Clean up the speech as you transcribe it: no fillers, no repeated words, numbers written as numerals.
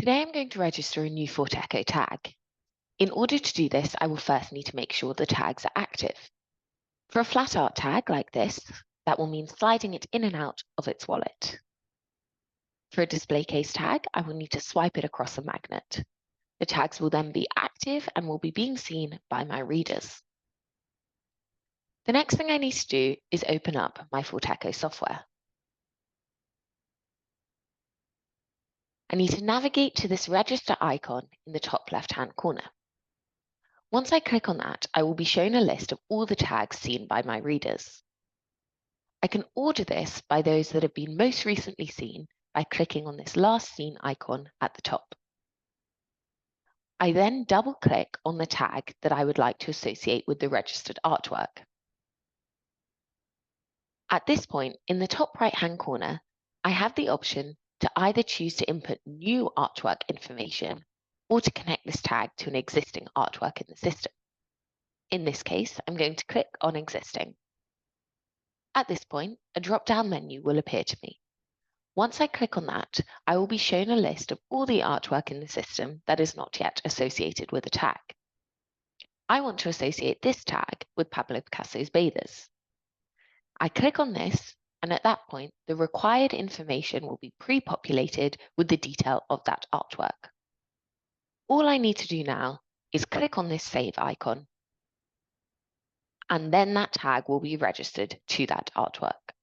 Today I'm going to register a new Fortecho tag. In order to do this, I will first need to make sure the tags are active. For a flat art tag like this, that will mean sliding it in and out of its wallet. For a display case tag, I will need to swipe it across a magnet. The tags will then be active and will be being seen by my readers. The next thing I need to do is open up my Fortecho software. I need to navigate to this register icon in the top left-hand corner. Once I click on that, I will be shown a list of all the tags seen by my readers. I can order this by those that have been most recently seen by clicking on this last seen icon at the top. I then double-click on the tag that I would like to associate with the registered artwork. At this point, in the top right-hand corner, I have the option to either choose to input new artwork information or to connect this tag to an existing artwork in the system. In this case, I'm going to click on Existing. At this point, a drop-down menu will appear to me. Once I click on that, I will be shown a list of all the artwork in the system that is not yet associated with a tag. I want to associate this tag with Pablo Picasso's Bathers. I click on this, and at that point, the required information will be pre-populated with the detail of that artwork. All I need to do now is click on this save icon, and then that tag will be registered to that artwork.